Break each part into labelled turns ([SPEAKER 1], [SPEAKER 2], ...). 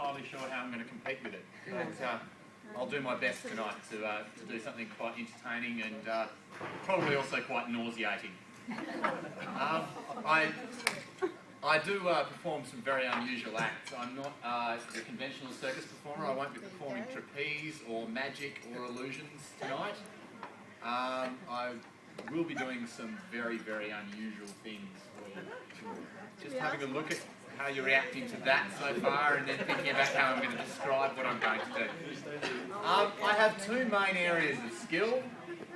[SPEAKER 1] entirely sure how I'm going to compete with it. But I'll do my best tonight to do something quite entertaining and probably also quite nauseating. I do perform some very unusual acts. I'm not a conventional circus performer. I won't be performing trapeze or magic or illusions tonight. I will be doing some very, very unusual things for you. Just having a look at how you're reacting to that so far and then thinking about how I'm going to describe what I'm going to do. I have two main areas of skill.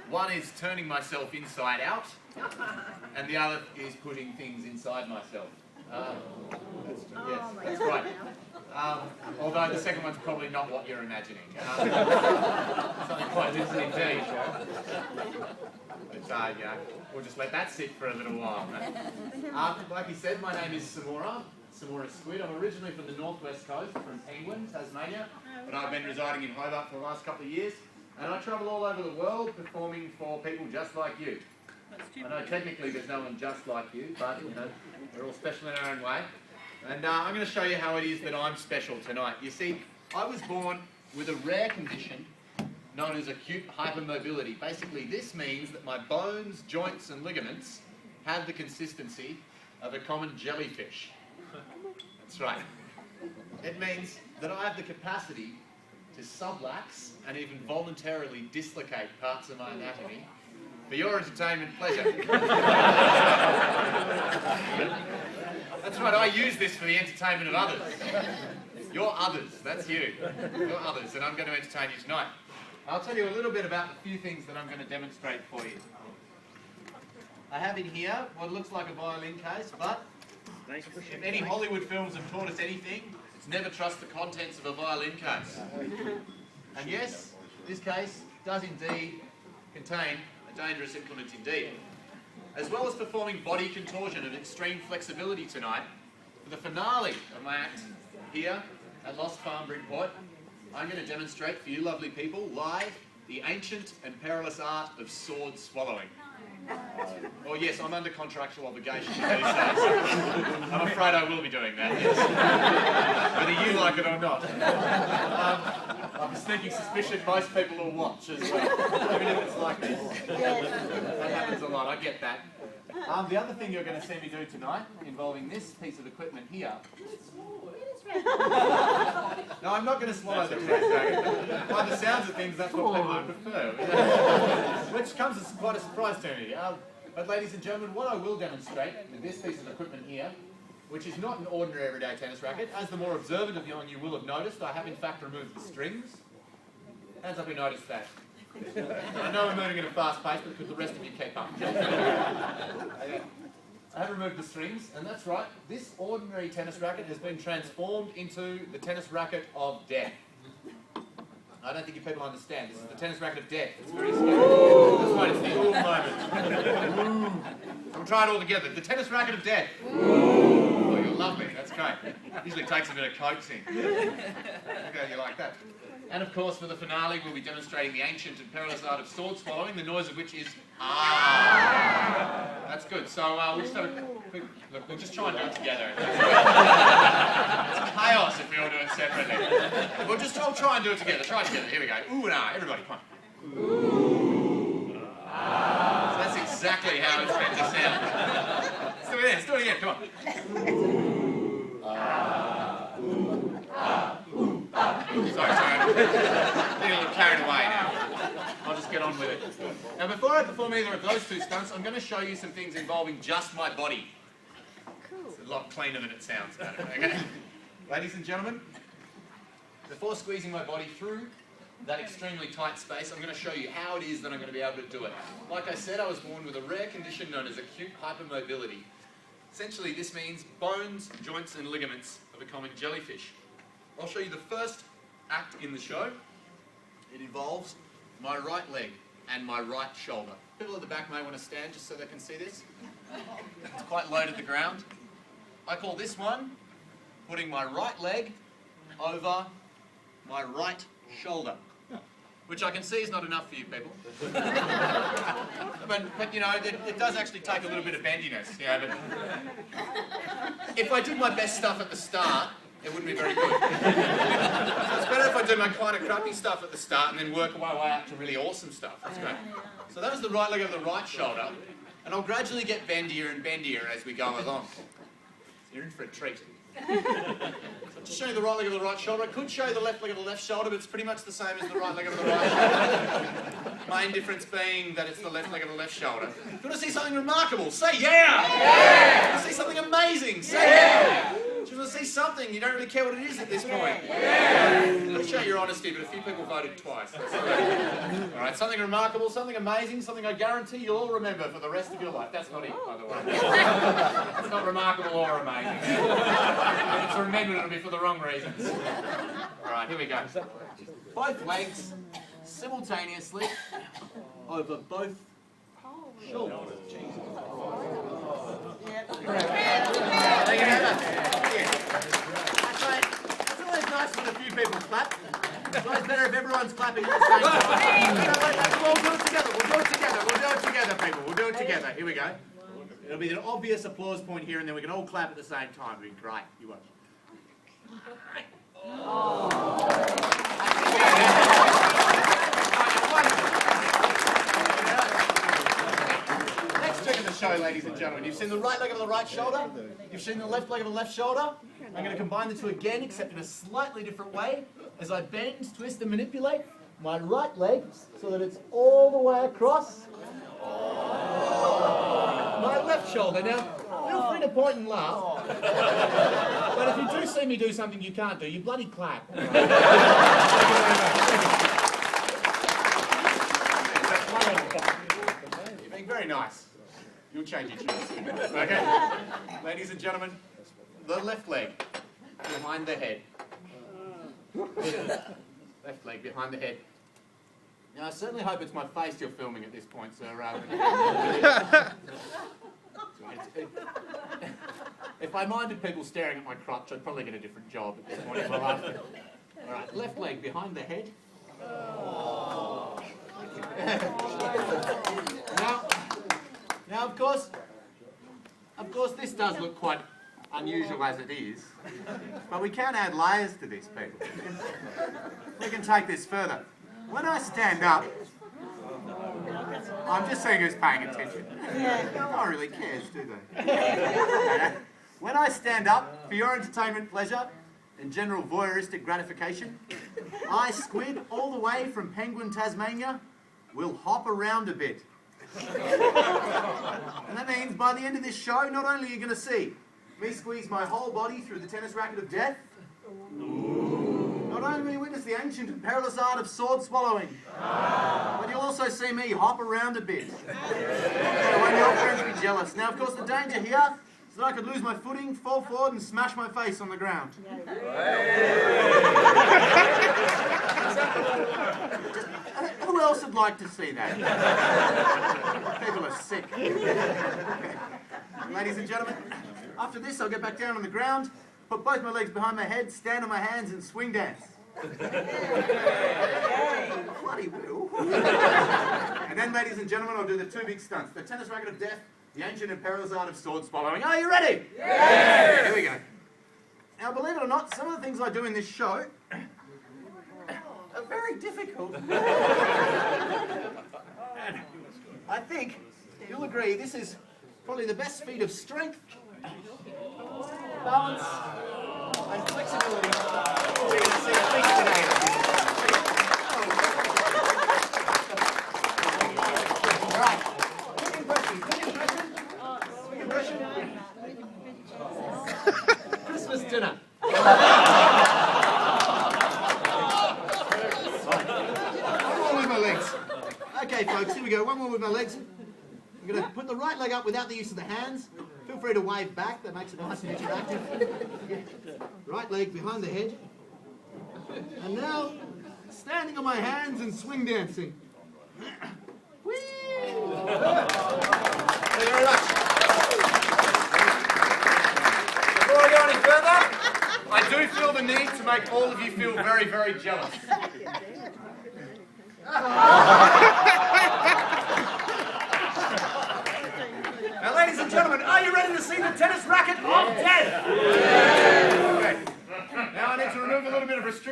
[SPEAKER 1] One is turning myself inside out, and the other is putting things inside myself. That's right. Although the second one's probably not what you're imagining. Something quite different indeed. But we'll just let that sit for a little while. Like he said, my name is Samora Squid. I'm originally from the northwest coast, from Penguin, Tasmania, but I've been residing in Hobart for the last couple of years, and I travel all over the world performing for people just like you. I know technically there's no one just like you, but you know, we're all special in our own way. And I'm going to show you how it is that I'm special tonight. You see, I was born with a rare condition known as acute hypermobility. Basically, this means that my bones, joints and ligaments have the consistency of a common jellyfish. That's right. It means that I have the capacity to subluxe and even voluntarily dislocate parts of my anatomy for your entertainment pleasure. That's right, I use this for the entertainment of others. You're others, that's you. You're others, and I'm going to entertain you tonight. I'll tell you a little bit about the few things that I'm going to demonstrate for you. I have in here what looks like a violin case, but if any Hollywood films have taught us anything, it's never trust the contents of a violin case. And yes, this case does indeed contain a dangerous implement indeed. As well as performing body contortion of extreme flexibility tonight, for the finale of my act here at Lost Farm Bridport, I'm going to demonstrate for you lovely people live the ancient and perilous art of sword swallowing. Oh yes, I'm under contractual obligation to do so. I'm afraid I will be doing that, yes. Whether you like it or not. I have a sneaking suspicion most people will watch as well, even if it's like this. That happens a lot, I get that. The other thing you're going to see me do tonight, involving this piece of equipment here. No, I'm not going to swallow the tennis racket. By the sounds of things, that's what people would prefer. Which comes as quite a surprise to me. But ladies and gentlemen, what I will demonstrate with this piece of equipment here, which is not an ordinary everyday tennis racket, as the more observant of you will have noticed, I have in fact removed the strings. Hands up who noticed that. I know we're moving at a fast pace, but could the rest of you keep up? I have removed the strings, and that's right, this ordinary tennis racket has been transformed into the tennis racket of death. I don't think you people understand, this is the tennis racket of death. It's very scary. That's right, it's the ooh moment. We'll try it all together. The tennis racket of death. Oh, you'll love me, that's great. Usually takes a bit of coaxing. Okay, you like that? And of course, for the finale, we'll be demonstrating the ancient and perilous art of sword swallowing, the noise of which is ah. That's good. So we'll just have a quick look. We'll just try and do it together. It's chaos if we all do it separately. We'll just all try and do it together. Try it together. Here we go. Ooh and ah. Everybody, come on. Ooh. Ah. So that's exactly how it's meant to sound. Let's do it again. Let's do it again. Come on. Ooh. Ah. Ooh. Ah. Ooh. Sorry, I'm getting a little carried away now. I'll just get on with it. Now, before I perform either of those two stunts, I'm going to show you some things involving just my body. It's a lot cleaner than it sounds, okay? Ladies and gentlemen, before squeezing my body through that extremely tight space, I'm going to show you how it is that I'm going to be able to do it. Like I said, I was born with a rare condition known as acute hypermobility. Essentially, this means bones, joints and ligaments of a common jellyfish. I'll show you the first act in the show. It involves my right leg and my right shoulder. People at the back may want to stand just so they can see this. It's quite low to the ground. I call this one putting my right leg over my right shoulder, which I can see is not enough for you people. but you know, it does actually take a little bit of bendiness. You know, but if I did my best stuff at the start, it wouldn't be very good. do my kind of crappy stuff at the start and then work my way out to really awesome stuff. That's great. So that was the right leg of the right shoulder. And I'll gradually get bendier and bendier as we go along. So you're in for a treat. So just show you the right leg of the right shoulder. I could show you the left leg of the left shoulder, but it's pretty much the same as the right leg of the right shoulder. Main difference being that it's the left leg of the left shoulder. If you want to see something remarkable, say yeah! Yeah! You want to see something amazing, say yeah! If you want to see something, you don't really care what it is at this point. Yeah! I appreciate your honesty, but a few people voted twice. Alright, something remarkable, something amazing, something I guarantee you'll all remember for the rest of your life. That's not it, by the way. It's not remarkable or amazing. If it's remembered, it'll be for the wrong reasons. Alright, here we go. Both legs simultaneously over both shoulders. That's always nice when a few people clap. It's always better if everyone's clapping at the same time. We'll do it together. We'll do it together. We'll do it together, people. We'll do it together. Here we go. It'll be an obvious applause point here, and then we can all clap at the same time. It'll be great. You watch. Next trick of the show, ladies and gentlemen. You've seen the right leg of the right shoulder. You've seen the left leg of the left shoulder. I'm going to combine the two again, except in a slightly different way. As I bend, twist, and manipulate my right leg so that it's all the way across my left shoulder. Now, feel free to point and laugh. But if you do see me do something you can't do, you bloody clap. You're being very nice. You'll change each other. Okay? Ladies and gentlemen, the left leg behind the head. Left leg behind the head. Now, I certainly hope it's my face you're filming at this point, sir, rather than... If I minded people staring at my crotch, I'd probably get a different job at this point in my life. All right, left leg behind the head. Now, of course, this does look quite unusual as it is, but we can add layers to this, people. We can take this further. When I stand up, I'm just seeing who's paying attention. No one really cares, do they? When I stand up, for your entertainment, pleasure, and general voyeuristic gratification, I, Squid, all the way from Penguin, Tasmania, will hop around a bit. And that means by the end of this show, not only are you going to see me squeeze my whole body through the tennis racket of death, not only will you witness the ancient and perilous art of sword swallowing, but you'll also see me hop around a bit. So won't your friends be jealous? Now, of course, the danger here is that I could lose my footing, fall forward, and smash my face on the ground. Who else would like to see that? People are sick. Okay. Ladies and gentlemen, after this, I'll get back down on the ground, put both my legs behind my head, stand on my hands, and swing dance. Bloody will. And then, ladies and gentlemen, I'll do the two big stunts. The tennis racket of death, the ancient and perilous art of sword swallowing. Are you ready? Yes! Here we go. Now, believe it or not, some of the things I do in this show are very difficult. And I think you'll agree this is probably the best feat of strength, balance, and flexibility we're going to see at least today. All right. Quick impression. Christmas dinner. One more with my legs. Okay, folks, here we go. One more with my legs. I'm going to put the right leg up without the use of the hands. Feel free to wave back. That makes it nice and interactive. Right leg behind the head. And now, standing on my hands and swing dancing. Whee! Thank you very much. Before I go any further, I do feel the need to make all of you feel very, very jealous. Now, ladies and gentlemen, are you ready to see the tennis racket of death? Okay. Now I need to remove a little bit of restriction.